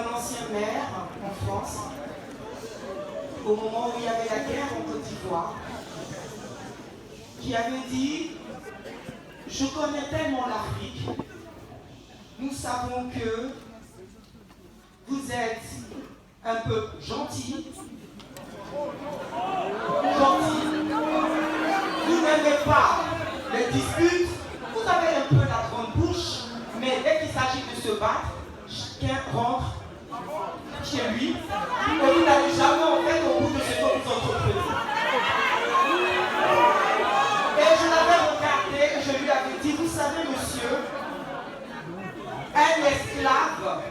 un ancien maire en France, au moment où il y avait la guerre en Côte d'Ivoire, qui avait dit « Je connais tellement l'Afrique, nous savons que vous êtes un peuple gentil, vous n'aimez pas les disputes, vous avez un peu la grande bouche, mais dès qu'il s'agit de se battre, chacun rentre chez lui et vous n'allez jamais en fait au bout de ce que vous entreprenez. » Et je l'avais regardé et je lui avais dit, vous savez monsieur, un esclave,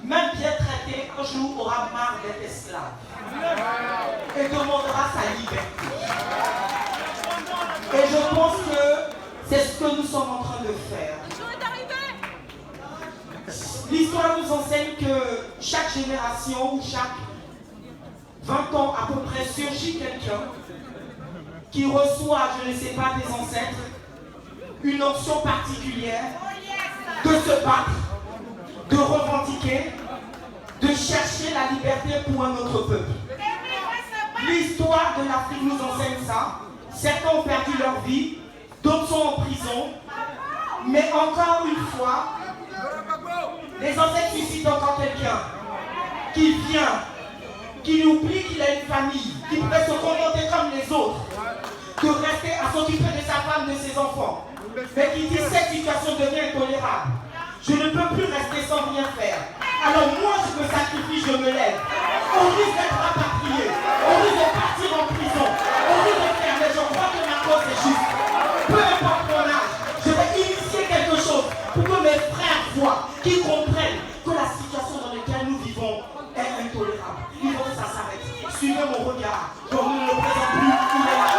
même bien traité, un jour aura marre d'être esclave et demandera sa liberté. Et je pense que c'est ce que nous sommes en train de faire. L'histoire nous enseigne que chaque génération ou chaque 20 ans à peu près surgit quelqu'un qui reçoit, je ne sais pas, des ancêtres, une option particulière de se battre, de revendiquer, de chercher la liberté pour un autre peuple. L'histoire de l'Afrique nous enseigne ça. Certains ont perdu leur vie, d'autres sont en prison, mais encore une fois, les ancêtres suscitent encore quelqu'un qui vient, qui oublie qu'il a une famille, qui pourrait se contenter comme les autres, de rester à s'occuper de sa femme, de ses enfants, mais qui dit cette situation devient intolérable. Je ne peux plus rester sans rien faire. Alors moi je me sacrifie, je me lève. On risque d'être rapatrié, on risque de partir en prison, on risque de faire, mais je crois que ma cause est juste. Peu importe mon âge, je vais initier quelque chose pour que mes frères voient, qu'ils comprennent que la situation dans laquelle nous vivons est intolérable. Il faut que ça s'arrête. Suivez mon regard. Je ne le présente plus. Il est là.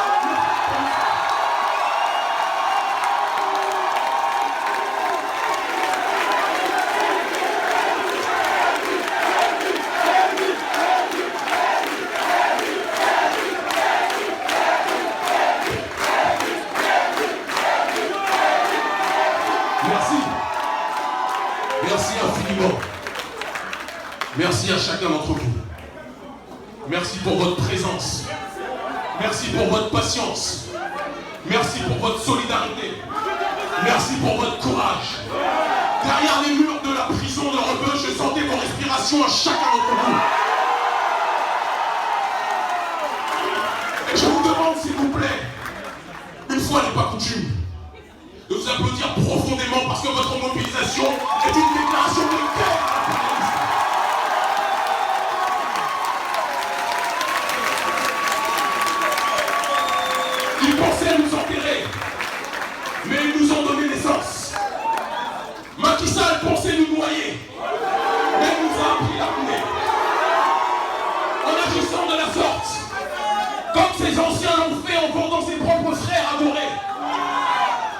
Merci infiniment. Merci à chacun d'entre vous. Merci pour votre présence. Merci pour votre patience. Merci pour votre solidarité. Merci pour votre courage. Derrière les murs de la prison de Rebeuch, je sentais vos respirations à chacun d'entre vous. Et je vous demande, s'il vous plaît, une fois n'est pas coutume, de vous applaudir profondément parce que votre mobilisation est une déclaration de guerre à l'impérialisme. Ils pensaient nous enterrer, mais ils nous ont donné naissance. Macky Sall pensait nous noyer, mais il nous a appris l'apnée. En agissant de la sorte, comme ces anciens l'ont fait en vendant ses propres frères adorés,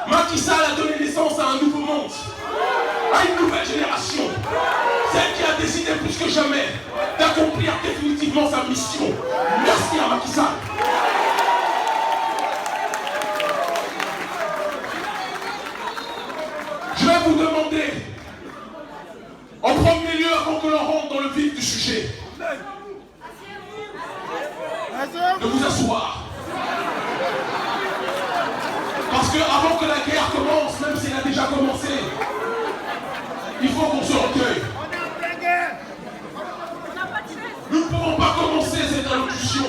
Macky Sall a donné naissance à un nouveau monde, à une nouvelle génération, celle qui a décidé plus que jamais d'accomplir définitivement sa mission. Merci à Macky Sall. Je vais vous demander, en premier lieu, avant que l'on rentre dans le vif du sujet, de vous asseoir. Parce que avant que la guerre commence, même si elle a déjà commencé, il faut qu'on se recueille. Nous ne pouvons pas commencer cette allocution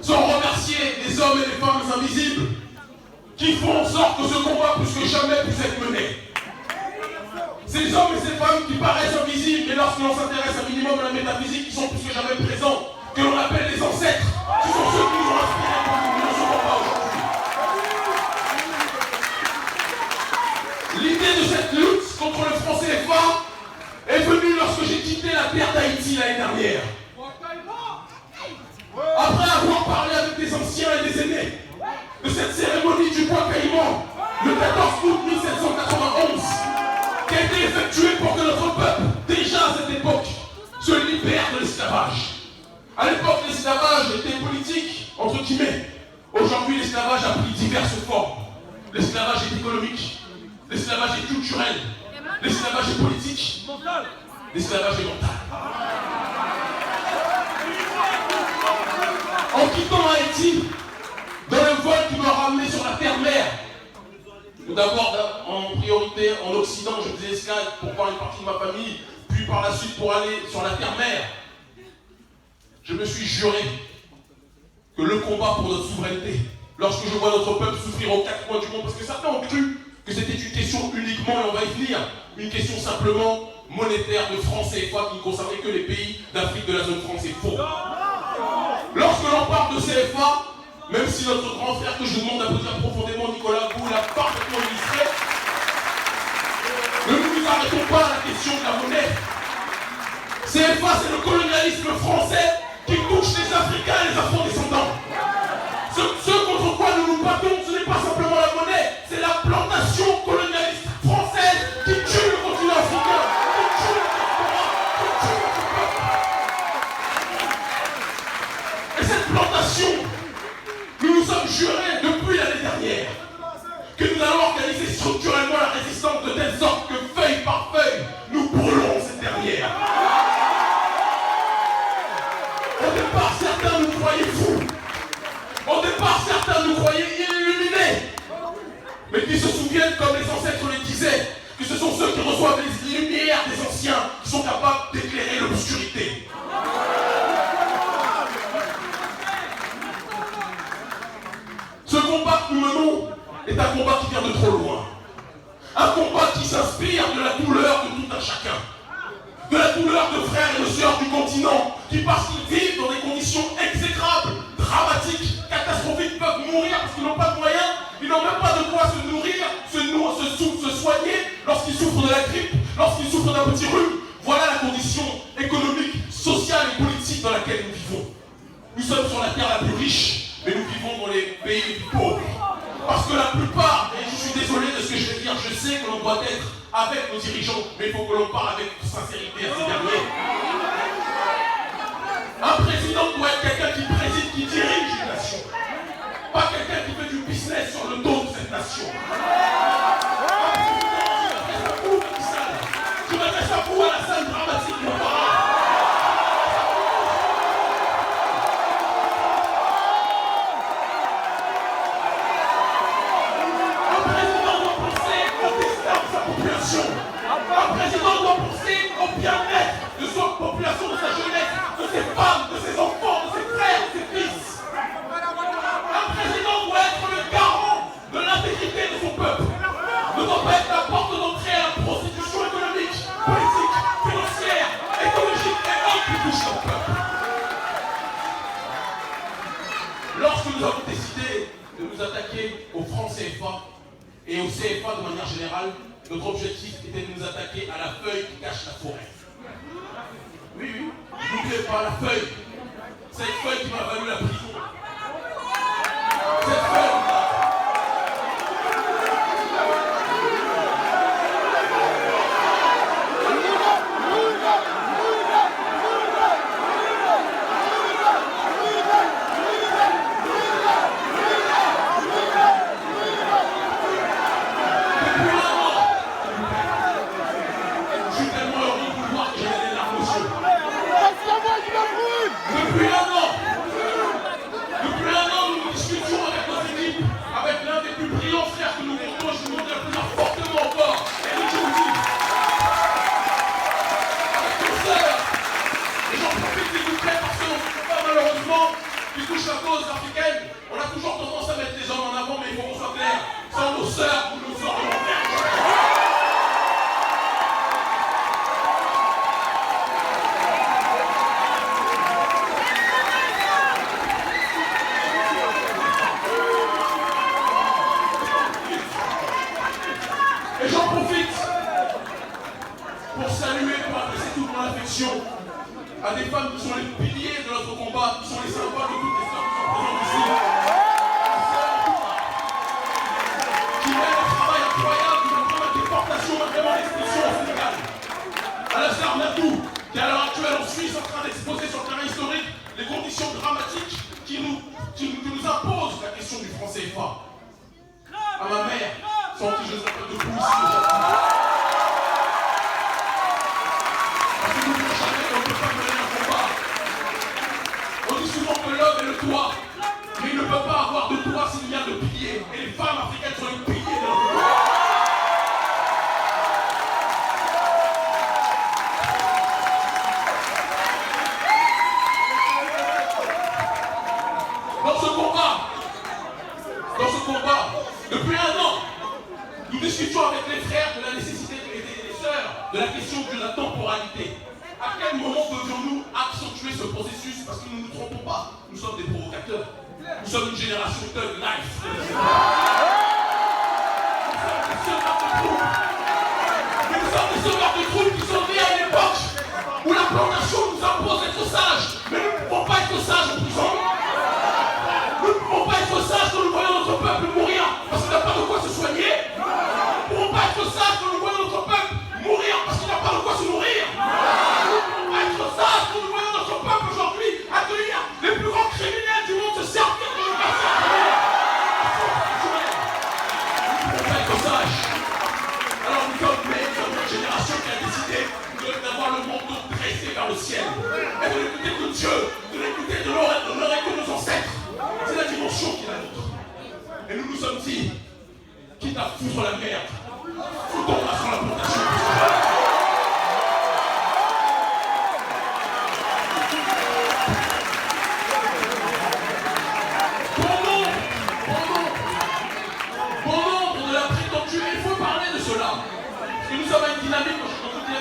sans remercier les hommes et les femmes invisibles qui font en sorte que ce combat plus que jamais puisse être mené. Ces hommes et ces femmes qui paraissent invisibles, mais lorsque l'on s'intéresse un minimum à la métaphysique, qui sont plus que jamais présents, que l'on appelle les ancêtres, ce sont ceux qui nous ont inspirés pour que nous ne sommes pas aujourd'hui. L'idée de cette lutte contre le franc CFA est venue lorsque j'ai quitté la terre d'Haïti l'année dernière. Après avoir parlé avec des anciens et des aînés de cette cérémonie du bois caïman le 14 août 1791, qui a été effectuée pour que notre peuple, déjà à cette époque, se libère de l'esclavage. À l'époque, l'esclavage était politique, entre guillemets. Aujourd'hui, l'esclavage a pris diverses formes. L'esclavage est économique, l'esclavage est culturel, l'esclavage est politique. l'esclavage est mental. En quittant Haïti, dans le vol qui m'a ramené sur la terre-mère, tout d'abord en priorité en Occident, je faisais escale pour voir une partie de ma famille, puis par la suite pour aller sur la terre-mère, je me suis juré que le combat pour notre souveraineté, lorsque je vois notre peuple souffrir aux quatre coins du monde, parce que certains ont cru que c'était une question uniquement, et on va y venir, une question simplement monétaire de francs CFA qui ne concernait que les pays d'Afrique de la zone franc, c'est faux. Lorsque l'on parle de CFA, même si notre grand frère que je vous demande d'applaudir profondément, Nicolas Bou, l'a parfaitement illustré, ne nous arrêtons pas à la question de la monnaie. CFA, c'est le colonialisme français qui touche les Africains et les Afro-descendants. Ce contre quoi nous nous battons, ce n'est pas simplement la monnaie, c'est la plantation colonialiste française qui tue le continent africain, qui tue le diaspora, qui tue notre peuple. Et cette plantation, nous nous sommes jurés depuis l'année dernière que nous allons organiser structurellement la résistance de telle sorte que feuille par feuille, nous brûlons cette dernière. Au départ, certains nous croyaient fous. Au départ, certains nous croyaient illuminés. Mais qui se souviennent, comme les ancêtres le disaient, que ce sont ceux qui reçoivent les lumières des anciens qui sont capables d'éclairer l'obscurité. Ce combat que nous menons est un combat qui vient de trop loin. Un combat qui s'inspire de la douleur de tout un chacun. De la douleur de frères et de sœurs du continent qui, parce qu'ils vivent dans des conditions exécrables, dramatiques, catastrophiques, peuvent mourir parce qu'ils n'ont pas de moyens, ils n'ont même pas de quoi se nourrir, se soigner lorsqu'ils souffrent de la grippe, lorsqu'ils souffrent d'un petit rhume. Voilà la condition économique, sociale et politique dans laquelle nous vivons. Nous sommes sur la terre la plus riche, mais nous vivons dans les pays les plus pauvres. Parce que la plupart, et je suis désolé de ce que je vais dire, je sais que l'on doit être avec nos dirigeants, mais il faut que l'on parle avec sincérité à ces derniers. Un président doit être quelqu'un qui préside, qui dirige une nation. Pas quelqu'un qui fait du business sur le dos de cette nation. Je m'adresse à vous, à la salle dramatique de Paris. Un président doit penser au bien-être de sa population, de sa jeunesse, de ses femmes, de ses enfants, de ses frères, de ses fils. Un président doit être le garant de l'intégrité de son peuple. Ne doit pas être la porte d'entrée à la prostitution économique, politique, financière, écologique et autres qui touche son peuple. Lorsque nous avons décidé de nous attaquer au franc CFA et au CFA de manière générale, notre objectif était de nous attaquer à la feuille qui cache la forêt. Oui, oui, n'oubliez pas la feuille. Cette feuille qui m'a valu la prison. Cette feuille. Depuis un an, nous discutions avec nos équipes, avec l'un des plus brillants frères que nous comptons, je vous demande de plus fortement encore, Éric Djouti. Avec nos sœurs, et j'en profite s'il vous plaît parce que dans ce combat malheureusement qui touche la cause africaine, on a toujours tendance à mettre les hommes en avant, mais il faut qu'on soit clair, sans nos sœurs, nous nous aurions perdu. Et j'en profite pour saluer, pour adresser toute mon affection à des femmes qui sont les piliers de notre combat, qui sont les symboles de toutes les femmes qui sont présentes ici. Qui mènent un travail incroyable, qui ont vraiment des portations, vraiment l'expression au Sénégal. À la sœur Natou, qui à l'heure actuelle en Suisse en train d'exposer sur le terrain historique les conditions dramatiques qui nous imposent la question du franc CFA. À ma mère, sans qui je serais pas debout ici aujourd'hui. arrêter. À quel moment devions-nous accentuer ce processus? Parce que nous ne nous trompons pas, nous sommes des provocateurs. Nous sommes une génération thug life. Nous sommes des sauveurs de troupe qui sont nés à une époque où la plantation nous impose d'être sages. Mais nous ne pouvons pas être sages en prison. Nous ne pouvons pas être sages quand nous voyons notre peuple mourir parce qu'il n'a pas de quoi se soigner. Nous ne pouvons pas être sages quand nous voyons notre peuple mourir parce qu'il n'a pas de quoi se nourrir. Nous ne pouvons pas être sages quand nous voyons notre peuple aujourd'hui accueillir les plus grands criminels du monde se servir de l'éducation. Nous ne pouvons pas être sages. Alors nous sommes une génération qui a décidé d'avoir le manteau dressé vers le ciel et de l'écouter de Dieu, de l'écouter de l'oreille de nos ancêtres. C'est la dimension qui est la nôtre. Et nous nous sommes dit, quitte à foutre la merde, foutons-la sur la plantation. Bon nombre de la prétendue, il faut parler de cela. Parce que nous sommes à une dynamique aujourd'hui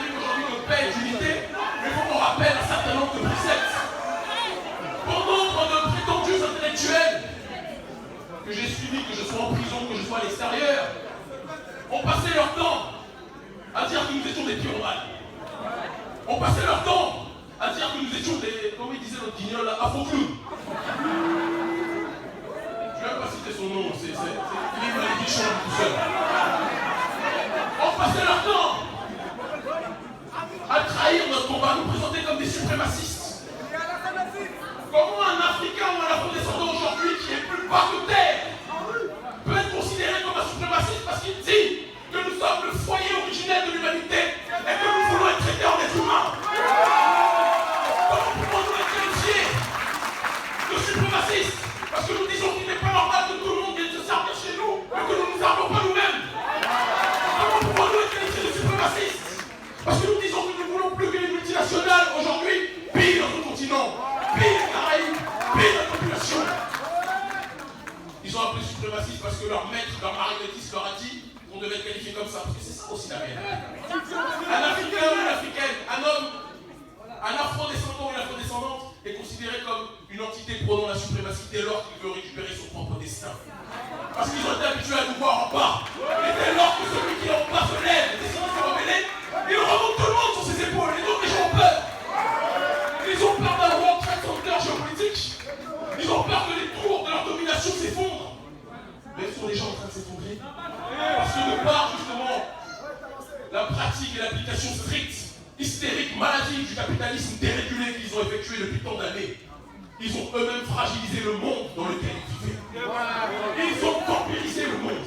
de paix et d'unité, mais il faut qu'on rappelle un certain nombre de préceptes. Bon nombre de prétendus intellectuels que j'ai suivis, que je sois en prison, que je sois à l'extérieur, ont passé leur temps à dire que nous étions des pyromanes. Ont passé leur temps à dire que nous étions des, comme il disait notre guignol, afro-clowns. Je ne vais pas citer son nom, il est malédiction tout seul. Ont passé leur temps à trahir notre combat, nous présenter comme des suprémacistes. Comment un Africain ou un afro-descendant aujourd'hui qui est plus bas que terre peut être considéré comme un suprémaciste parce qu'il dit que nous sommes le foyer originel de l'humanité et que nous voulons être traités en êtres humains? Comment pouvons-nous être qualifiés de suprémacistes? Parce que nous disons qu'il n'est pas normal que tout le monde vienne se servir chez nous et que nous ne nous servons pas nous-mêmes. Comment pouvons-nous être qualifiés de suprémacistes? Parce que nous disons que nous ne voulons plus que les multinationales aujourd'hui pillent notre continent, pillent les Caraïbes, pillent notre population. Ils ont appelé suprémacistes parce que leur maître, leur marionnettiste leur a dit qu'on devait être qualifié comme ça. Parce que c'est ça aussi la merde. Un Africain ou une Africaine, un homme, un afro-descendant ou une afro-descendante est considéré comme une entité prônant la suprématie dès lors qu'il veut récupérer son propre destin. Parce qu'ils ont été habitués à nous voir en bas. Et dès lors que celui qui est en bas se lève et décide de se rebeller, il remonte tout le monde sur ses épaules. Et donc les gens ont peur. Ils ont peur d'un World Trade Center géopolitique. Ils ont peur que les tours de leur domination s'effondrent. Mais sont les gens en train de s'effondrer? Parce que de par justement la pratique et l'application stricte, hystérique, maladive du capitalisme dérégulé qu'ils ont effectué depuis tant d'années, ils ont eux-mêmes fragilisé le monde dans lequel ils vivaient. Ils ont vampirisé le monde.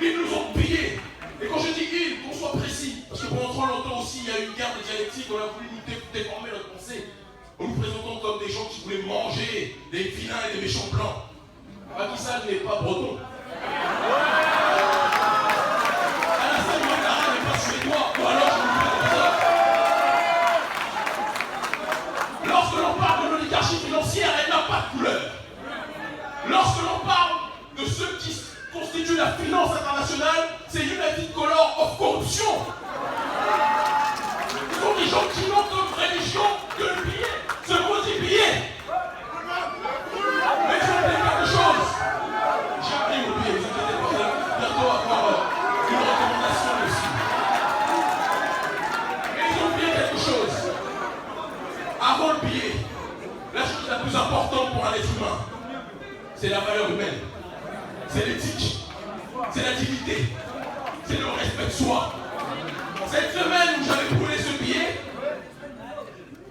Ils nous ont pillés. Et quand je dis ils, qu'on soit précis, parce que pendant trop longtemps aussi, il y a eu une guerre de dialectique, on a voulu nous déformer notre pensée, en nous présentant comme des gens qui voulaient manger des vilains et des méchants blancs. Macky Sall n'est pas breton. Alassane Ouattara n'est pas suédois. Ou alors je vous fais comme ça. Lorsque l'on parle de l'oligarchie financière, elle n'a pas de couleur. Lorsque l'on parle de ceux qui constituent la finance internationale, c'est United Color of Corruption. Ce sont des gens qui n'ont comme religion que le billet, ce maudit billet. Mais je vais vous dire quelque chose. J'ai appris mon billet, vous inquiétez pas, vous allez bientôt avoir une recommandation aussi. Mais ils ont oublié quelque chose. Avant le billet, la chose la plus importante pour un être humain, c'est la valeur humaine, c'est l'éthique, c'est la dignité, c'est le respect de soi. Cette semaine où j'avais brûlé ce billet,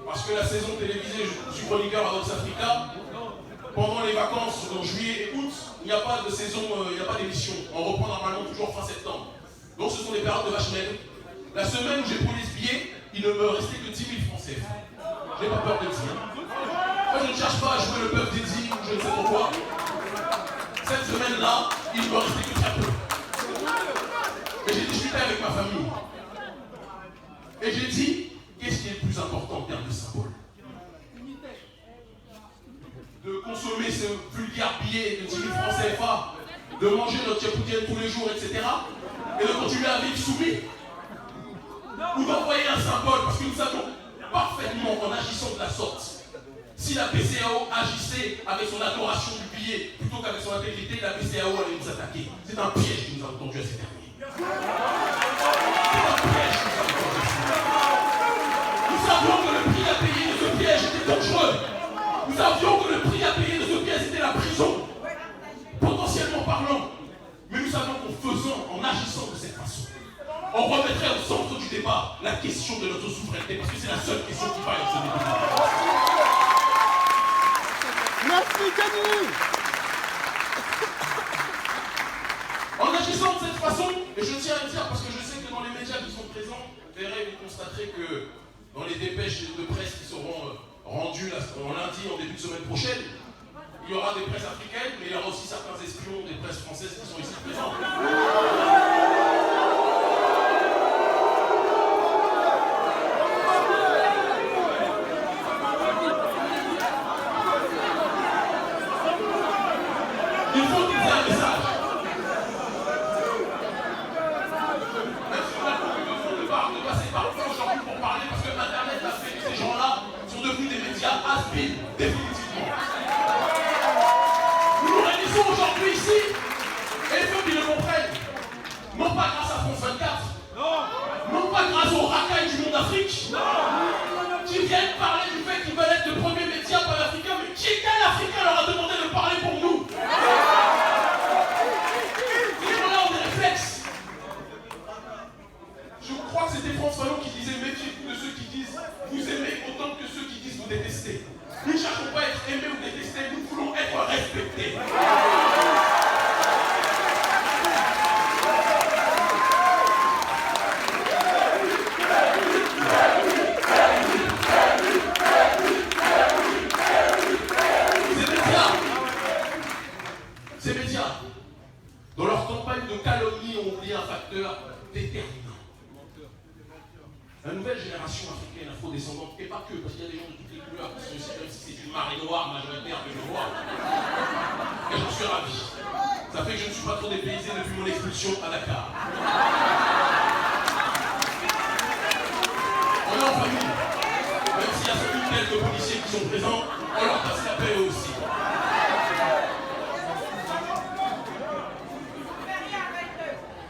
parce que la saison télévisée, je suis chroniqueur à Vox Africa, pendant les vacances en juillet et août, il n'y a pas de saison, il n'y a pas d'émission. On reprend normalement toujours fin septembre. Donc ce sont des périodes de vaches maigres. La semaine où j'ai brûlé ce billet, il ne me restait que 10 000 francs CFA. Je n'ai pas peur de le dire. Moi je ne cherche pas à jouer le bœuf d'Eddie ou je ne sais pourquoi. Cette semaine-là, il ne me restait que très peu. Et j'ai discuté avec ma famille. Et j'ai dit, qu'est-ce qui est le plus important en termes de symbole? De consommer ce vulgaire billet de 10 000 francs CFA, de manger notre tchapoudienne tous les jours, etc. Et de continuer à vivre soumis. Ou d'envoyer un symbole, parce que nous savons, Si la BCAO agissait avec son adoration du billet plutôt qu'avec son intégrité, la BCAO allait nous attaquer. C'est un piège qui nous a tendu à ces derniers. C'est un piège qui nous a tendu à ces derniers. Nous savions que le prix à payer de ce piège était dangereux. Nous savions que le prix à payer de ce piège était la prison, potentiellement parlant. Mais nous savions qu'en faisant, en agissant de cette façon, on remettrait au centre du débat la question de notre souveraineté, parce que c'est la seule question qui vaille dans ce débat. Merci, Denis. En agissant de cette façon, et je tiens à le dire parce que je sais que dans les médias qui sont présents, vous constaterez que dans les dépêches de presse qui seront rendues en lundi, en début de semaine prochaine, il y aura des presses africaines, mais il y aura aussi certains espions des presses françaises qui sont ici présents. Il faut qu'ils aient un message. Même si on a besoin de passer par le feu aujourd'hui pour parler, parce que Internet a fait que ces gens-là sont devenus des médias has-been, définitivement. Nous nous réunissons aujourd'hui ici, et il faut qu'ils le comprennent. Non pas grâce à France 24, non pas grâce aux racailles du monde d'Afrique, qui viennent parler du fait qu'ils veulent être le premier média panafricain, mais quel Africain leur a demandé de parler pour nous? Je crois que c'était François Fanon qui disait méfiez-vous de ceux qui disent vous aimez autant que ceux qui disent vous détestez. Nous ne cherchons pas à être aimés ou détestés, nous voulons être respectés. Ces médias, dans leur campagne de calomnie, ont oublié un facteur déterminant. La nouvelle génération africaine afro-descendante, et pas que, parce qu'il y a des gens de toutes les couleurs qui sont ici, même si c'est une marée noire majoritaire que je vois. Et j'en suis ravi. Ça fait que je ne suis pas trop dépaysé depuis mon expulsion à Dakar. On est en famille. Même s'il y a une quelques policiers qui sont présents, on leur passe la paix aussi.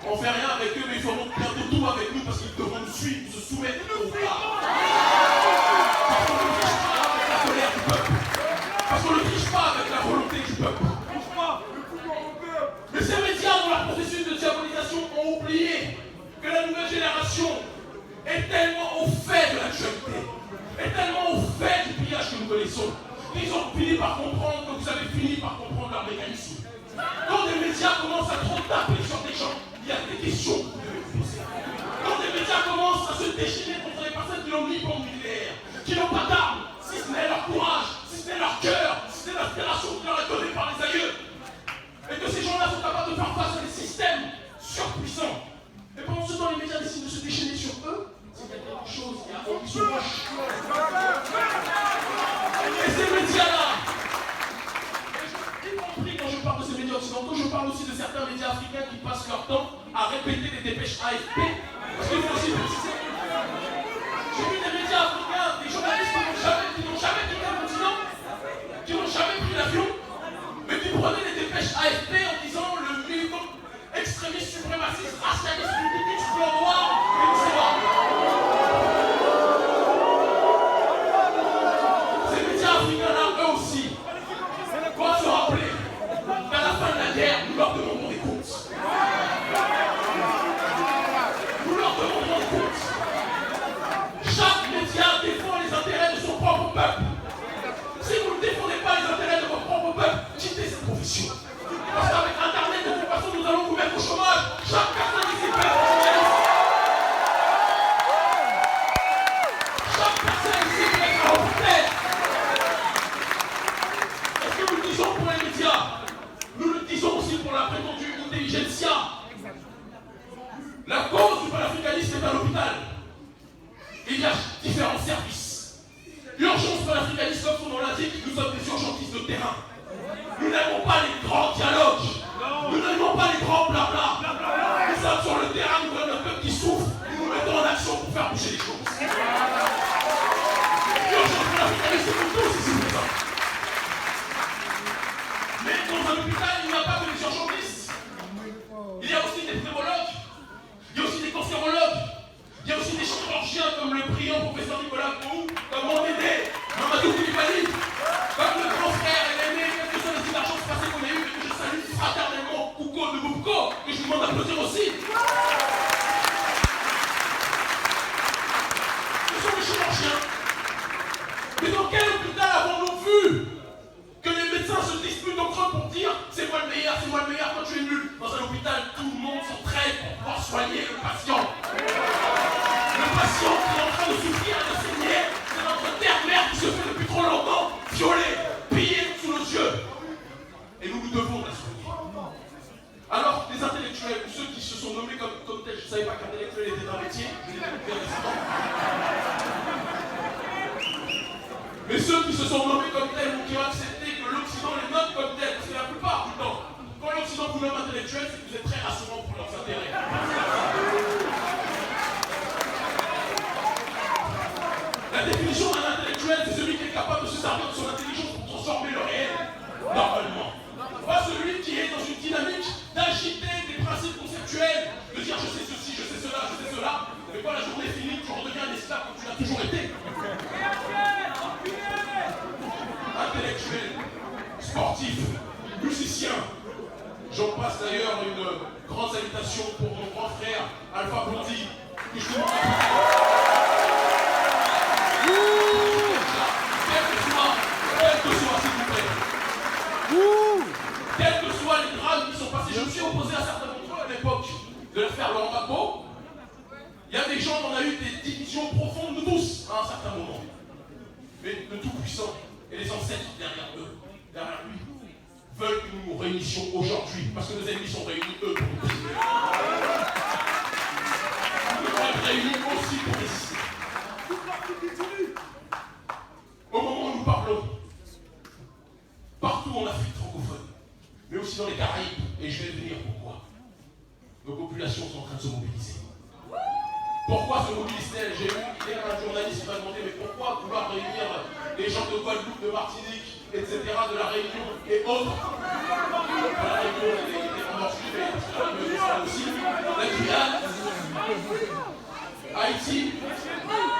On fait rien avec eux, mais ils feront bientôt tout avec nous parce qu'ils devront nous suivre, se soumettre au pouvoir. Parce qu'on ne triche pas avec la colère du peuple. Parce qu'on ne triche pas avec la volonté du peuple. Mais ces médias, dans leur processus de diabolisation, ont oublié que la nouvelle génération est tellement au fait de l'actualité, est tellement au fait du pillage que nous connaissons, qu'ils ont fini par comprendre que vous avez fini par comprendre leur mécanisme. Quand des médias commencent à trop taper sur des gens, il y a des questions que vous devez vous poser. Quand des médias commencent à se déchaîner contre les personnes qui n'ont ni bombe nucléaire, qui n'ont pas d'armes, si ce n'est leur courage, si ce n'est leur cœur, si ce n'est l'inspiration qui leur est donnée par les aïeux, et que ces gens-là sont capables de faire face à des systèmes surpuissants. Et pendant ce temps, les médias décident de se déchaîner sur eux, c'est qu'il y a quelque chose qui a envie de se moche. Et ces médias-là, y compris quand je parle de ces médias occidentaux, je parle aussi de certains médias africains qui passent leur temps à répéter des dépêches AFP. Parce qu'il faut aussi préciser. J'ai vu des médias africains, des journalistes qui n'ont jamais quitté le continent, qui n'ont jamais pris l'avion, mais qui prenaient des dépêches AFP en disant le militant extrémiste, suprémaciste, racialiste, politique, exploit noir, etc. Ces médias africains-là, eux aussi, doivent se rappeler qu'à la fin de la guerre, nous leur demandons des comptes. Nous leur demandons des comptes. soigner le patient. Le patient qui est en train de souffrir et de saigner, c'est notre terre-mère qui se fait depuis trop longtemps violer, piller sous nos yeux. Et nous devons la soigner. Alors, les intellectuels, ou ceux qui se sont nommés comme tels, je ne savais pas qu'intellectuel était un métier, je l'ai découvert récemment. Mais ceux qui se sont nommés comme tels ou qui ont accepté que l'Occident les nomme comme tels, parce que la plupart du temps, quand l'Occident vous nomme intellectuel, c'est que vous êtes très rassurant pour leurs intérêts. La définition d'un intellectuel, c'est celui qui est capable de se servir de son intelligence pour transformer le réel, normalement. Pas celui qui est dans une dynamique d'agiter des principes conceptuels, de dire je sais ceci, je sais cela, je sais cela, mais quand la journée est finie, tu redeviens un esclave comme tu l'as toujours été. Intellectuel, sportif, musicien. J'en passe d'ailleurs une grande salutation pour mon grand frère Alpha Blondy, que je vous quel que soit, s'il vous plaît. Quels que soient les drames qui sont passés, je me suis opposé à certains d'entre eux à l'époque de l'affaire Laurent Gbagbo. Il y a des gens, on a eu des divisions profondes, nous tous, à un certain moment. Mais le Tout-Puissant et les ancêtres derrière eux, derrière lui, veulent que nous nous réunissions aujourd'hui, parce que nos ennemis sont réunis, eux, pour nous piller. Nous devons être réunis aussi pour résister. Au moment où nous parlons, partout en Afrique francophone, mais aussi dans les Caraïbes, et je vais venir pourquoi. Nos populations sont en train de se mobiliser. Pourquoi se mobilise-t-elle? J'ai eu hier un journaliste qui m'a demandé mais pourquoi vouloir réunir les gens de Guadeloupe, de Martinique, etc., de la Réunion et autres. La Réunion était amorcée, mais la Réunion aussi. La Guyane, Haïti,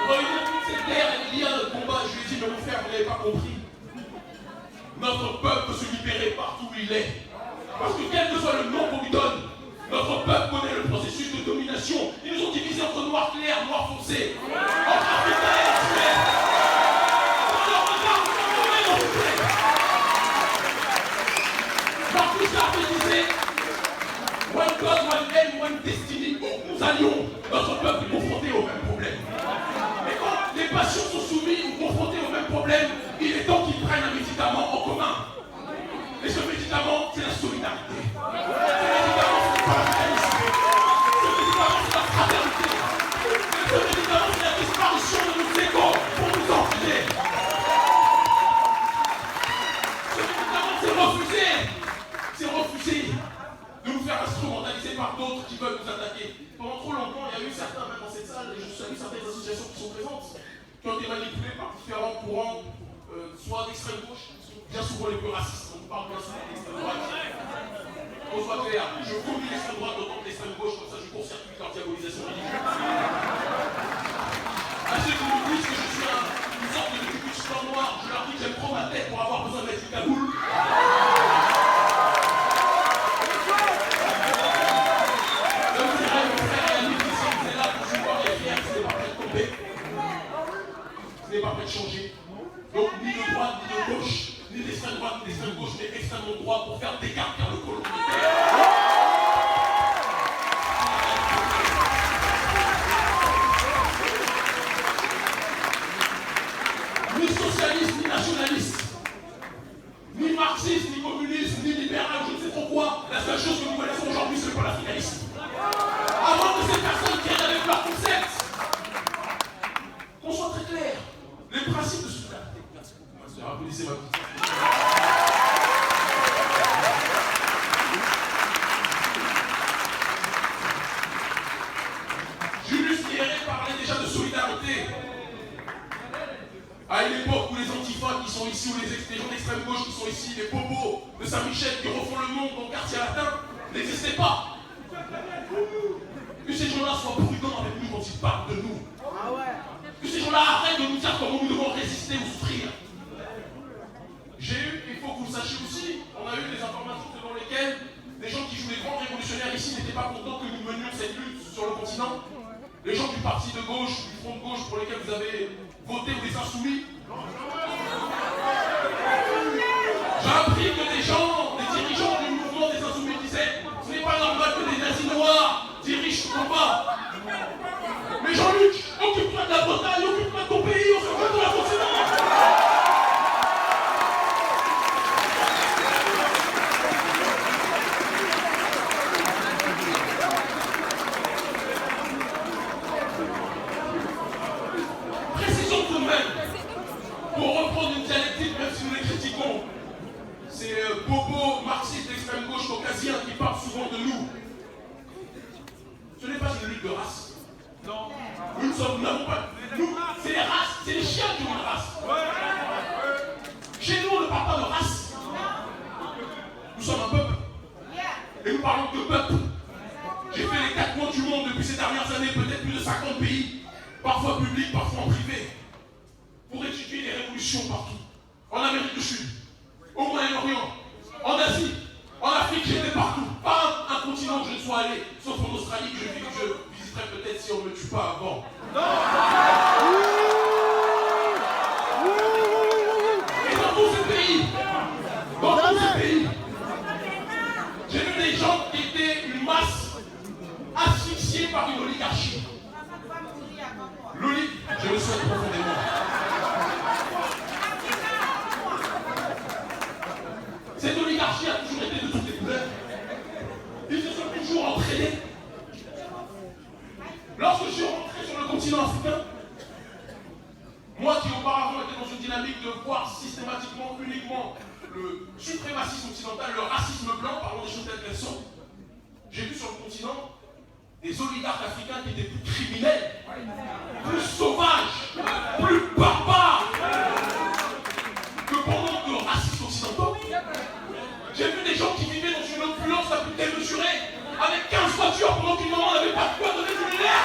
réunir toutes ces terres et liées à notre combat. Je lui ai dit mais mon frère, vous n'avez pas compris. Notre peuple peut se libérer partout où il est. Parce que quel que soit le nom qu'on lui donne, notre peuple connaît le processus de domination. Ils nous ont divisés entre noir clair, noir foncé, entre africains et experts. Dans leur regard, nous sommes nommés dans le fait. Marcus Garvey disait one God, one aim, one destiny. Nous allions, notre peuple est confronté au même problème. Et quand les passions sont soumises ou confrontées au même problème, il est temps qu'ils prennent un médicament en commun. Et ce médicament, c'est la solidarité. Ce médicament, c'est le parallélisme. Ce médicament, c'est la fraternité. Ce médicament, c'est la disparition de nos égos pour nous enfiler. Ce médicament, c'est refuser de nous faire instrumentaliser par d'autres qui veulent nous attaquer. Pendant trop longtemps, il y a eu certains, même dans cette salle, et je salue certaines associations qui sont présentes, qui ont été manipulées par différents courants, soit d'extrême gauche, bien souvent les plus racistes. On parle bien souvent d'extrême droite. Qu'on soit clair, je vomis l'extrême droite autant que l'extrême gauche, comme ça je court-circuite leur diabolisation religieuse. À ceux qui me disent que je suis une sorte de cucuche blanc noir, je leur dis que j'aime trop ma tête pour avoir besoin de mettre une cagoule. Ce n'est pas prêt de changer. Donc ni de droite, ni de gauche, ni d'extrême droite, ni d'extrême gauche, mais extrêmement droite pour faire des cartes vers le colon de terre. Ni socialiste, ni nationaliste, ni marxiste, ni communiste, ni libéral, je ne sais trop quoi. La seule chose que nous connaissons aujourd'hui, c'est le panafricanisme. Avant que ces personnes viennent avec leurs concepts, qu'on soit très clair, les principes de solidarité. Applaudissez ma petite. Julius Nyerere parlait déjà de solidarité. À une époque où les antifas qui sont ici, ou les gens d'extrême gauche qui sont ici, les bobos de Saint-Michel qui refont le monde dans le quartier latin, n'existaient pas. Que ces gens-là soient prudents avec nous quand ils parlent de nous. Que ces gens-là arrêtent de nous dire comment nous devons résister ou souffrir. J'ai eu, il faut que vous le sachiez aussi, on a eu des informations selon lesquelles des gens qui jouent les grands révolutionnaires ici n'étaient pas contents que nous menions cette lutte sur le continent. Les gens du parti de gauche, du front de gauche pour lesquels vous avez voté ou les insoumis. J'ai appris que des gens, des dirigeants du mouvement des insoumis disaient ce n'est pas normal que des nazis noirs dirigent le pour reprendre une dialectique, même si nous les critiquons, c'est Bobo, marxiste d'extrême gauche caucasien qui parle souvent de nous. Ce n'est pas une lutte de race. Non. Nous n'avons pas. Nous, c'est les races, c'est les chiens qui ont une race. Chez nous, on ne parle pas de race. Nous sommes un peuple. Et nous parlons de peuple. J'ai fait les 4 coins du monde depuis ces dernières années, peut-être plus de 50 pays, parfois publics, parfois en privé, pour étudier les révolutions partout. En Amérique du Sud, au Moyen-Orient, en Asie, en Afrique, j'étais partout. Pas un continent où je ne sois allé, sauf en Australie que je visiterai peut-être si on ne me tue pas avant. Et dans tous ces pays, j'ai vu des gens qui étaient une masse asphyxiée par une oligarchie. Je le souhaite profondément. Cette oligarchie a toujours été de toutes les couleurs. Ils se sont toujours entraînés. Lorsque je suis rentré sur le continent africain, moi qui auparavant étais dans une dynamique de voir systématiquement, uniquement le suprémacisme occidental, le racisme blanc, parlons des choses telles qu'elles sont, j'ai vu sur le continent des oligarques africains qui étaient plus criminels, plus sauvages, plus barbares que pendant que racistes occidentaux. J'ai vu des gens qui vivaient dans une opulence la plus démesurée, avec 15 voitures pendant qu'une maman n'avait pas de quoi donner du lunaire.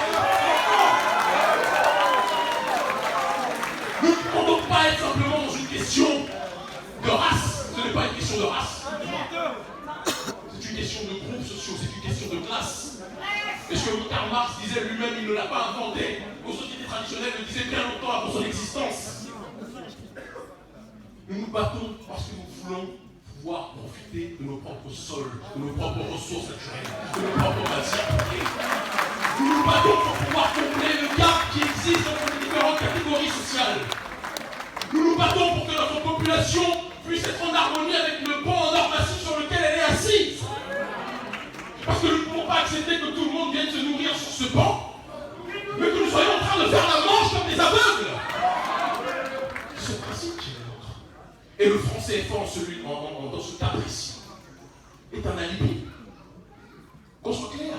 Nous ne pouvons donc pas être simplement dans une question de race. Ce n'est pas une question de race. C'est une question de groupes sociaux, c'est une question de classe. Et ce que Karl Marx disait lui-même, il ne l'a pas inventé. Aux sociétés traditionnelles, il le disait bien longtemps avant son existence. Nous nous battons parce que nous voulons pouvoir profiter de nos propres sols, de nos propres ressources naturelles, de nos propres matières premières. Nous nous battons pour pouvoir combler le gap qui existe entre les différentes catégories sociales. Nous nous battons pour que notre population puisse être en harmonie avec le banc en or massif sur lequel elle est assise. Parce que nous ne pouvons pas accepter que tout le monde vienne se nourrir sur ce banc, mais que nous soyons en train de faire la manche comme des aveugles. Ce principe qui est le nôtre. Et le franc CFA dans ce cas précis est un alibi. Qu'on soit clair.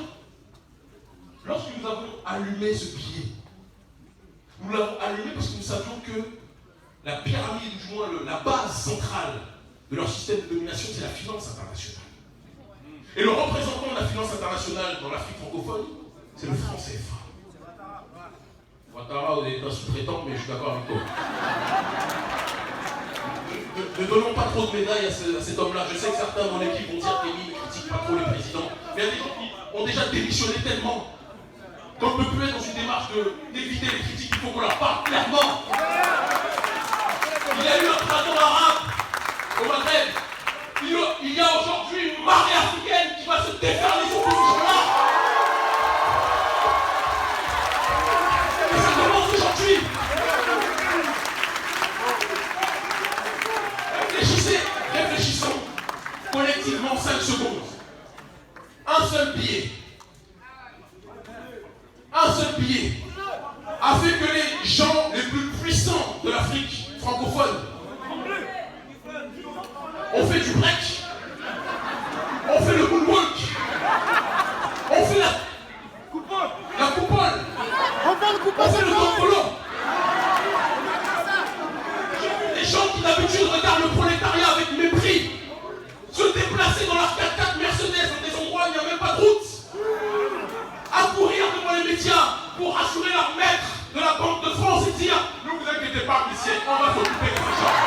Lorsque nous avons allumé ce billet, nous l'avons allumé parce que nous savions que la pyramide, du moins la base centrale de leur système de domination, c'est la finance internationale. Et le représentant de la finance internationale dans l'Afrique francophone, c'est le franc CFA. Ouattara est un sous-traitant, mais je suis d'accord avec toi. Ne donnons pas trop de médailles à cet homme-là. Je sais que certains dans l'équipe vont dire qu'Émile ne critique pas trop les présidents. Mais il y a des gens qui ont déjà démissionné tellement qu'on ne peut plus être dans une démarche d'éviter les critiques. Il faut qu'on leur parle clairement. Il y a eu un printemps arabe au Maghreb. Il y a aujourd'hui une marée africaine qui va se déferler sur ce jour-là. Et ça commence aujourd'hui. Réfléchissons collectivement 5 secondes. Un seul billet a fait que les gens les plus puissants de l'Afrique francophone ont fait du break, on fait le moonwalk, on fait la coupole, on fait le topolo. J'ai vu des gens qui d'habitude regardent le prolétariat avec mépris se déplacer dans leur 4x4 Mercedes dans des endroits où il n'y a même pas de route, accourir devant les médias pour rassurer leur maître de la Banque de France et dire ne vous inquiétez pas, messieurs, on va s'occuper de ces gens.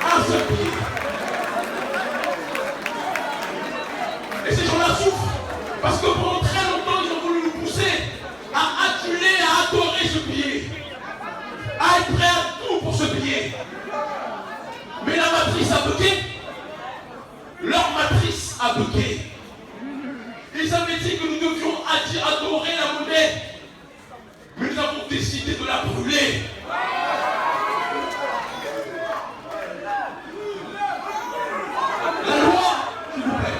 Un seul billet. Et ces gens-là souffrent parce que pendant très longtemps ils ont voulu nous pousser à aduler, à adorer ce billet, à être prêt à tout pour ce billet. Mais la matrice a bugué. Leur matrice a bugué. Ils avaient dit que nous devions adorer la monnaie, mais nous avons décidé de la brûler. La loi, s'il vous plaît.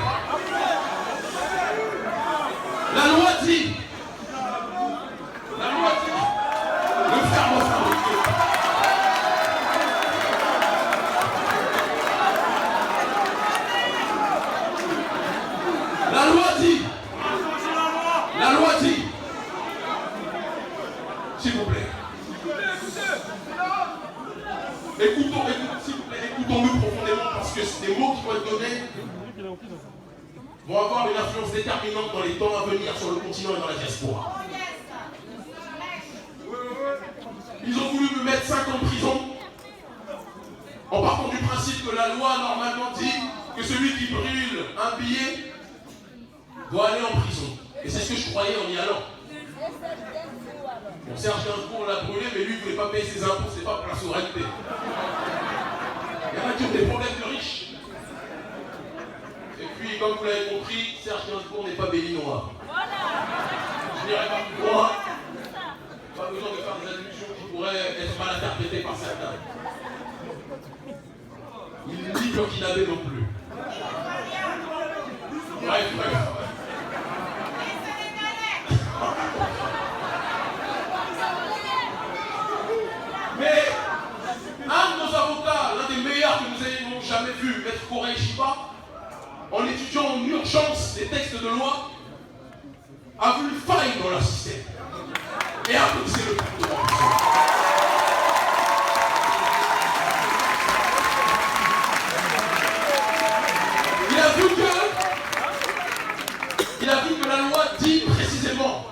vont avoir une influence déterminante dans les temps à venir sur le continent et dans la diaspora. Ils ont voulu me mettre 5 ans de prison en partant du principe que la loi normalement dit que celui qui brûle un billet doit aller en prison. Et c'est ce que je croyais en y allant. Bon, Serge Gainsbourg l'a brûlé, mais lui il ne voulait pas payer ses impôts, c'est pas pour la souveraineté. Il y en a qui ont des problèmes de riches. Et puis, comme vous l'avez compris, Serge Gainsbourg n'est pas béninois. Je n'irai pas plus loin. Pas besoin de faire des allusions qui pourraient être mal interprétées par certains. Il ne dit burkinabé non plus. Bref. Mais un de nos avocats, l'un des meilleurs que nous ayons jamais vu, Maître Corey Chiba, en étudiant en urgence les textes de loi, a vu une faille dans leur système et a poussé le comportement. Il a vu que la loi dit précisément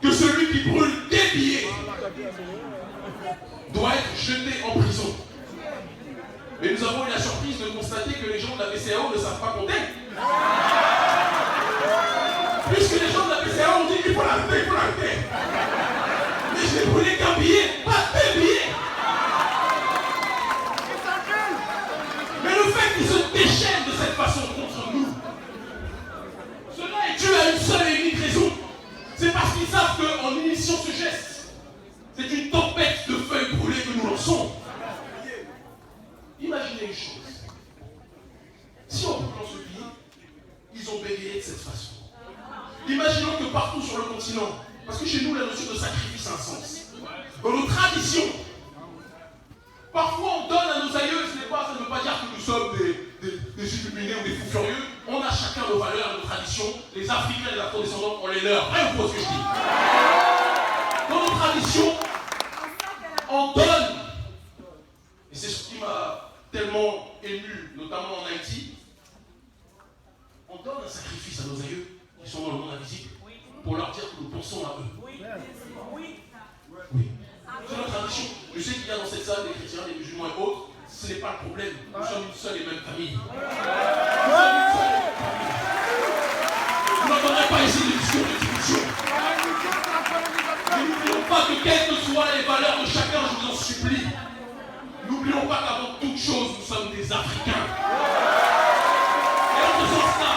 que celui qui brûle des billets doit être jeté en prison. Mais nous avons eu la surprise de constater que les gens de la BCAO ne savent pas compter. Puisque les gens de la BCAO ont dit qu'il faut l'arrêter, il faut l'arrêter. Mais je n'ai brûlé qu'un billet, pas deux billets. Mais le fait qu'ils se déchaînent de cette façon contre nous, cela est dû à une seule et unique raison. C'est parce qu'ils savent qu'en initiant ce geste, c'est une tempête de feuilles brûlées que nous lançons. Imaginez une chose. Si on brûle ce pays, ils ont bégayé de cette façon. Imaginons que partout sur le continent, parce que chez nous la notion de sacrifice a un sens. Dans nos traditions, parfois on donne à nos aïeux, ça ne veut pas dire que nous sommes des illuminés ou des fous furieux. On a chacun nos valeurs, nos traditions. Les Africains et les Afro-descendants ont les leurs. Rien pour ce que je dis. Dans nos traditions, on donne. Et c'est ce qui m'a tellement ému, notamment en Haïti. On donne un sacrifice à nos aïeux qui sont dans le monde invisible pour leur dire que nous pensons à eux. Oui. C'est notre tradition. Je sais qu'il y a dans cette salle des chrétiens, des musulmans et autres. Ce n'est pas le problème. Nous sommes une seule et même famille. Vous n'entendrez pas ici des discours de division. N'oublions pas que quelles que soient les valeurs de chacun, je vous en supplie, n'oublions pas qu'avant toute chose, nous sommes des Africains. Et en faisant cela,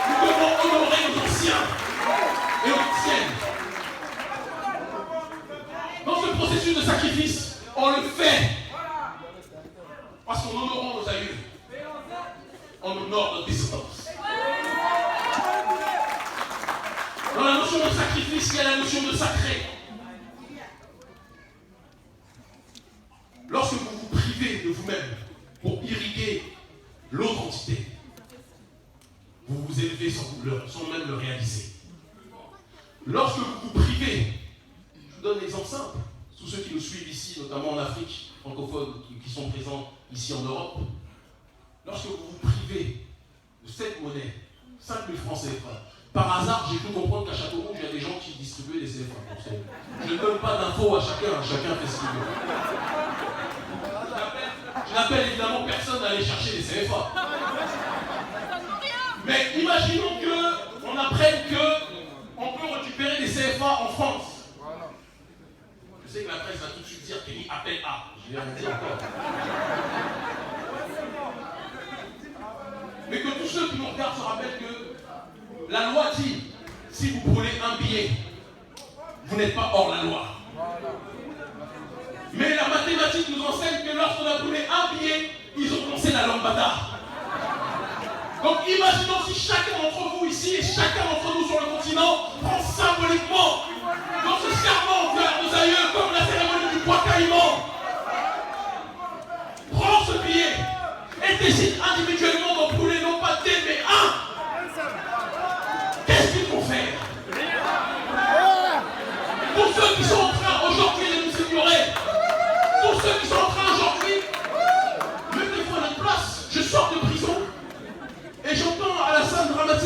nous devons honorer nos anciens et nos anciennes. Dans ce processus de sacrifice, on le fait parce qu'en honorant nos aïeux, on honore notre descendance. Dans la notion de sacrifice, il y a la notion de sacré. Lorsque vous vous privez de vous-même pour irriguer l'autre entité, vous vous élevez sans même le réaliser. Lorsque vous vous privez, je vous donne un exemple simple, tous ceux qui nous suivent ici, notamment en Afrique francophone, qui sont présents ici en Europe, lorsque vous vous privez de cette monnaie, 5 000 francs CFA, par hasard, j'ai pu comprendre qu'à Châteauroux, il y a des gens qui distribuaient des CFA. Je ne donne pas d'infos à chacun fait ce qu'il veut. Je n'appelle évidemment personne à aller chercher des CFA. Mais imaginons qu'on apprenne qu'on peut récupérer des CFA en France. Je sais que la presse va tout de suite dire qu'il appelle A. Je vais rien dire encore. Mais que tous ceux qui nous regardent se rappellent que la loi dit, si vous brûlez un billet, vous n'êtes pas hors la loi. Mais la mathématique nous enseigne que lorsqu'on a brûlé un billet, ils ont lancé la lambada. Donc imaginons si chacun d'entre vous ici et chacun d'entre nous sur le continent prend symboliquement dans ce serment envers nos aïeux comme la cérémonie du bois caïman. Prends ce billet et décide individuellement d'en brûler non pas des mais un. Qu'est-ce qu'il faut faire? Pour ceux qui sont en train aujourd'hui de nous ignorer, pour ceux qui sont en train aujourd'hui, mettez-vous à notre place. Je sors de prison et j'entends à la salle dramatique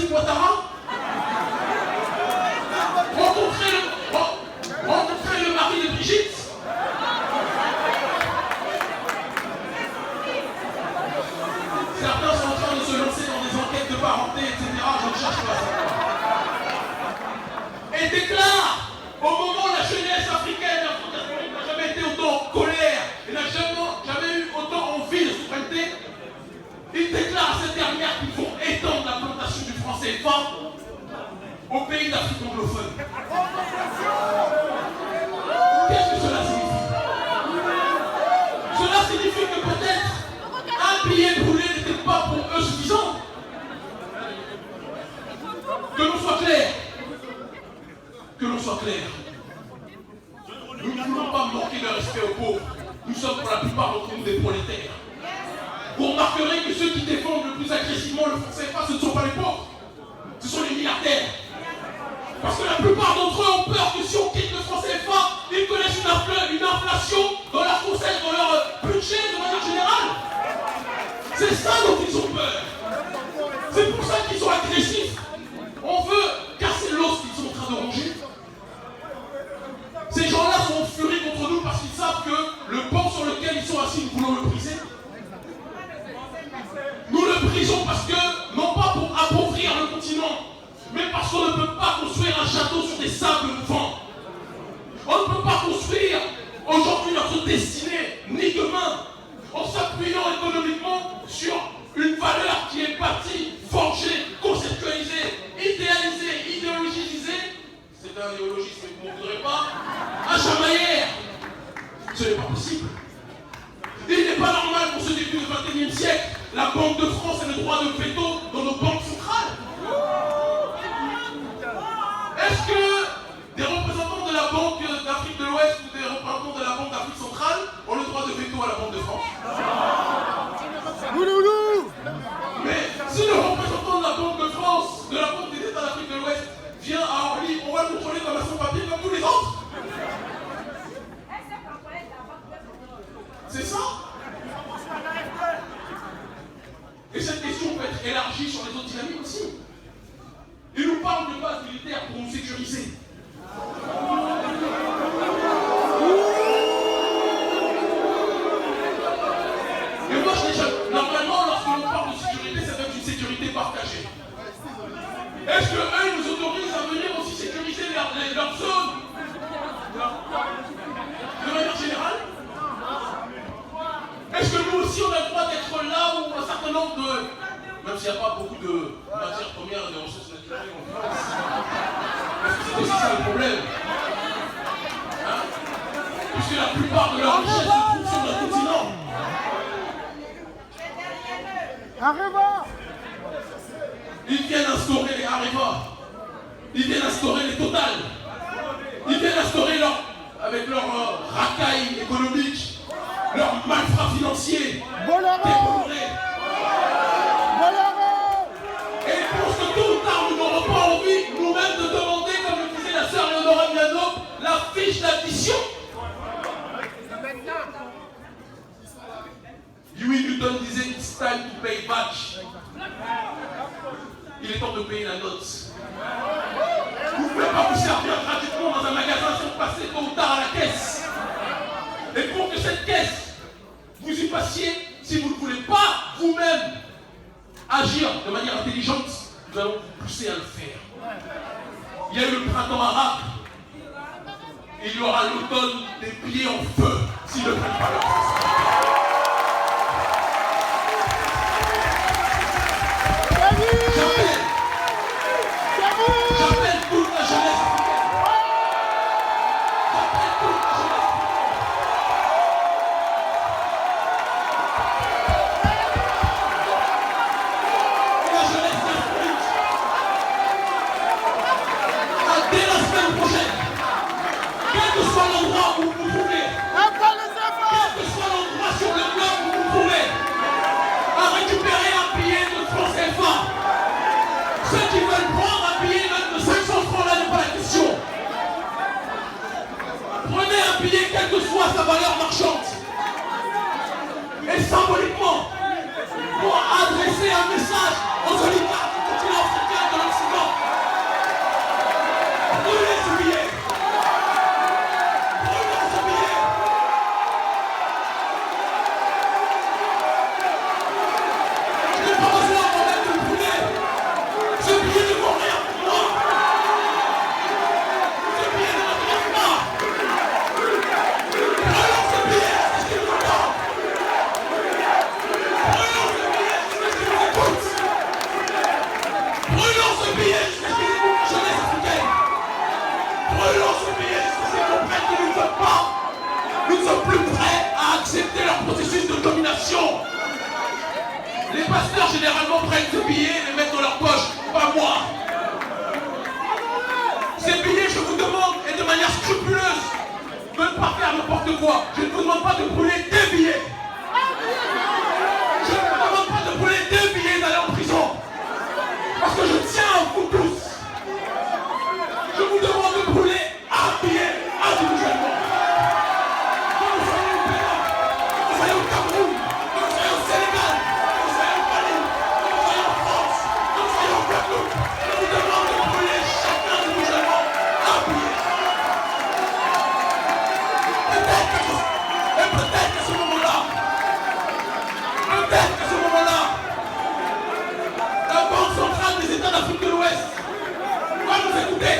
aux pays d'Afrique anglophone. Qu'est-ce que cela signifie? Cela signifie que peut-être un billet brûlé n'était pas pour eux suffisant. Que l'on soit clair. Que l'on soit clair. Nous ne voulons pas manquer de respect aux pauvres. Nous sommes pour la plupart d'entre nous des prolétaires. Vous remarquerez que ceux qui défendent le plus agressivement le franc CFA, ce ne sont pas les pauvres. Ce sont les milliardaires. Parce que la plupart d'entre eux ont peur que si on quitte le franc CFA, ils connaissent une inflation dans leur conseil, dans leur budget de manière générale. C'est ça dont ils ont peur. C'est pour ça qu'ils sont agressifs. On veut casser l'os qu'ils sont en train de ronger. Ces gens-là sont en furie contre nous parce qu'ils savent que le banc sur lequel ils sont assis, nous voulons le briser. Nous le brisons parce que, non pas pour appauvrir le continent, mais parce qu'on ne peut pas construire un château sur des sables mouvants. On ne peut pas construire aujourd'hui notre destinée, ni demain, en s'appuyant économiquement sur une valeur qui est bâtie, forgée, conceptualisée, idéalisée, idéologisée. C'est un néologisme que vous ne voudrez pas. À chamaillère. Ce n'est pas possible. Il n'est pas normal pour ce début du XXIe siècle, la Banque de France ait le droit de veto dans nos banques centrales. Est-ce que des représentants de la Banque d'Afrique de l'Ouest ou des représentants de la Banque d'Afrique centrale ont le droit de veto à la Banque de France? Mais si le représentant de la Banque de France, de la Banque des États d'Afrique de l'Ouest, vient à Orly, on va le contrôler comme à son papier comme tous les autres. C'est ça. Et cette question peut être élargie sur les autres dynamiques aussi. Ils nous parlent de base militaire pour nous sécuriser. Et moi, normalement, lorsque l'on parle de sécurité, ça doit être une sécurité partagée. Est-ce qu'eux, ils nous autorisent à venir aussi sécuriser leur zone de manière générale? Est-ce que nous aussi, on a le droit d'être là où un certain nombre de... Même s'il n'y a pas beaucoup de matières premières et de ressources naturelles en France. Parce que c'est aussi ça le problème. Hein? Puisque la plupart de leur richesse se trouve sur notre continent. Areva! Ils viennent instaurer les Areva. Ils viennent instaurer les Total. Ils viennent instaurer avec leur racaille économique, leur malfrat financier. Bolero! Et ils pensent que tôt ou tard, nous n'aurons pas envie nous-mêmes de demander, comme le disait la sœur Léonora Milano, la fiche d'admission. Huey Newton disait « It's time to pay back ». Il est temps de payer la note. Vous ne pouvez pas vous servir gratuitement dans un magasin sans passer tôt ou tard à la caisse. Et pour que cette caisse, vous y passiez, si vous ne voulez pas vous-même agir de manière intelligente, nous allons vous pousser à le faire. Il y a eu le printemps arabe. Il y aura l'automne des pieds en feu s'ils ne prennent pas leur responsabilité. J'appelle toute la jeunesse africaine. J'appelle toute la jeunesse africaine. La jeunesse d'Afrique. Dès la semaine prochaine, quel que soit l'endroit où vous vous trouvez, quel que soit l'endroit faire n'importe quoi. Je ne vous demande pas de brûler des billets. Je ne vous demande pas de brûler des billets d'aller en prison. Parce que je tiens à vous tous. Je vous demande de brûler un billet individuellement. Que vous soyez au Bénin, que vous soyez au Cameroun, que vous soyez au Sénégal, que vous soyez au Mali, que vous soyez en France, que vous soyez au Guadeloupe. Je vous demande de brûler chacun individuellement un billet. Peut-être qu'à ce moment-là, la Banque centrale des États d'Afrique de l'Ouest va nous écouter.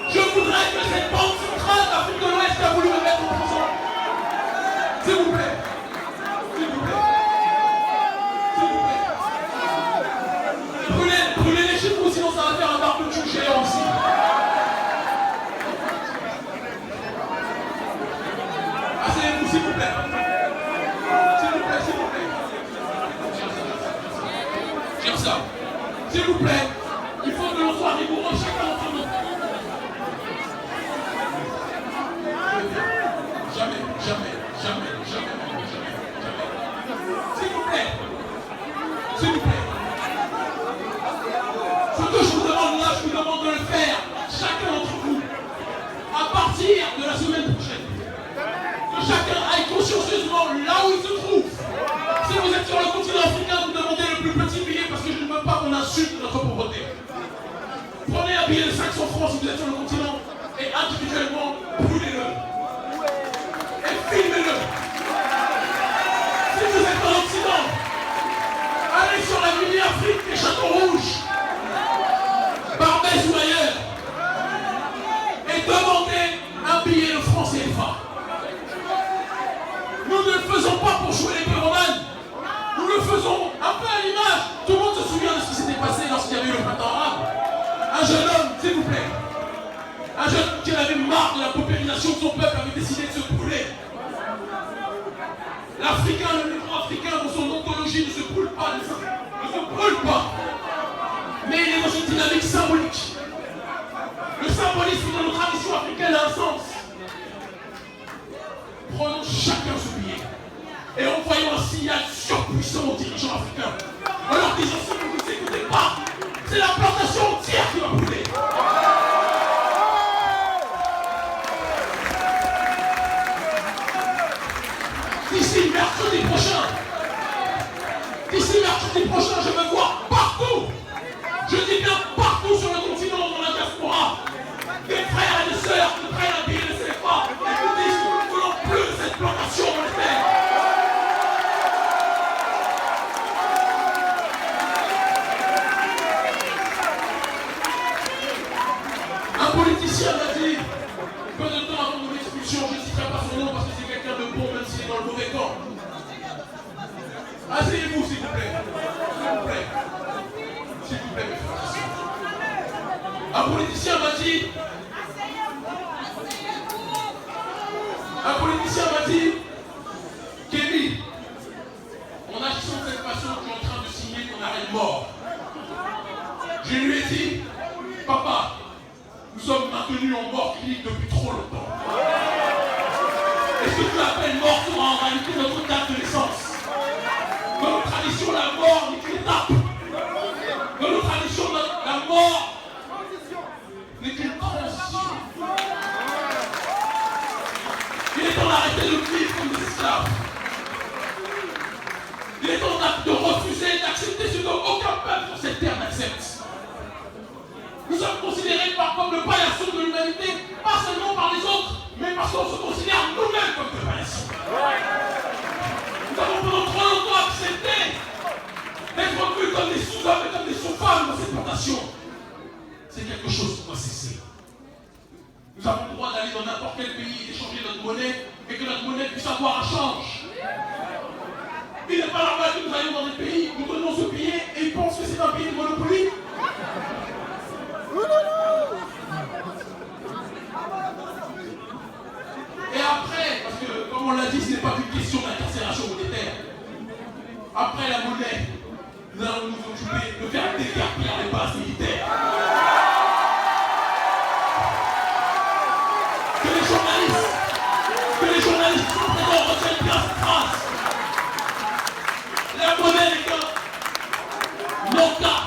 Je voudrais que cette Banque centrale d'Afrique de l'Ouest qui a voulu me mettre en prison, s'il vous plaît, brûlez les chiffres, sinon ça va faire un barbecue géant aussi. Asseyez-vous, s'il vous plaît. S'il vous plaît, il faut que l'on soit rigoureux chacun d'entre nous. Jamais. S'il vous plaît. Ce que je vous demande là, je vous demande de le faire, chacun d'entre vous, à partir de la semaine prochaine. Que chacun aille consciencieusement là où il se trouve. Si vous êtes sur le continent africain, vous demandez le plus petit billet parce que je ne veux pas qu'on insulte notre pauvreté. Prenez un billet de 500 francs si vous êtes sur le continent et individuellement, brûlez-le. Et filmez-le. Si vous êtes en Occident, allez sur la mini-Afrique des Châteaux Rouges, Barbès ou ailleurs, et demandez un billet de francs CFA. Nous ne le faisons pas pour jouer les pyromanes. Nous le faisons un peu à l'image. Tout le monde se souvient de ce qui s'était passé lorsqu'il y avait eu le printemps arabe. Un jeune homme, s'il vous plaît. Un jeune homme qui avait marre de la paupérisation de son peuple avait décidé de se brûler. L'Africain, le négro-africain, dans son ontologie, ne se brûle pas, ne se brûle pas. Mais il est dans une dynamique symbolique. Le symbolisme de nos traditions africaines a un sens. Prenons chacun ce billet et envoyons un signal surpuissant aux dirigeants africains en leur disant si vous ne nous écoutez pas, c'est la plantation entière qui va brûler. D'ici mercredi prochain, je veux voir partout, je dis bien partout sur le continent, dans la diaspora, des frères et des sœurs qui prennent un billet de CFA et qui disent que nous ne voulons plus de cette plantation dans les terres. Un politicien m'a dit, peu de temps avant mon expulsion, je ne citerai pas son nom parce que c'est quelqu'un de bon, même s'il est dans le mauvais camp. Asseyez-vous, s'il vous plaît. S'il vous plaît, mes frères et sœurs. Un politicien m'a dit, Kémy, en agissant de cette façon, tu es en train de signer ton arrêt de mort. Je lui ai dit, papa, nous sommes maintenus en mort clinique depuis trop longtemps. Et ce que tu appelles mort sera en réalité notre date de naissance. Dans nos traditions, la mort n'est qu'une étape. Dans nos traditions, la mort n'est qu'une transition. Il est temps d'arrêter de vivre comme des esclaves. Il est temps de refuser, d'accepter ce qu'aucun peuple sur cette terre n'accepte. Nous sommes considérés comme le paillasson de l'humanité, pas seulement par les autres, mais parce qu'on se considère nous-mêmes comme des paillassons. Nous avons pendant trop longtemps accepté d'être vus comme des sous-hommes et comme des sous-femmes dans cette plantation. C'est quelque chose qui doit cesser. Nous avons le droit d'aller dans n'importe quel pays et d'échanger notre monnaie et que notre monnaie puisse avoir un change. Il n'est pas normal que nous allions dans des pays, nous donnons ce billet et ils pensent que c'est un pays de monopoly. Et après, parce que comme on l'a dit, ce n'est pas qu'une question d'incarcération monétaire. Après la monnaie, nous allons nous occuper de faire déguerpir les bases militaires. Que les journalistes avocats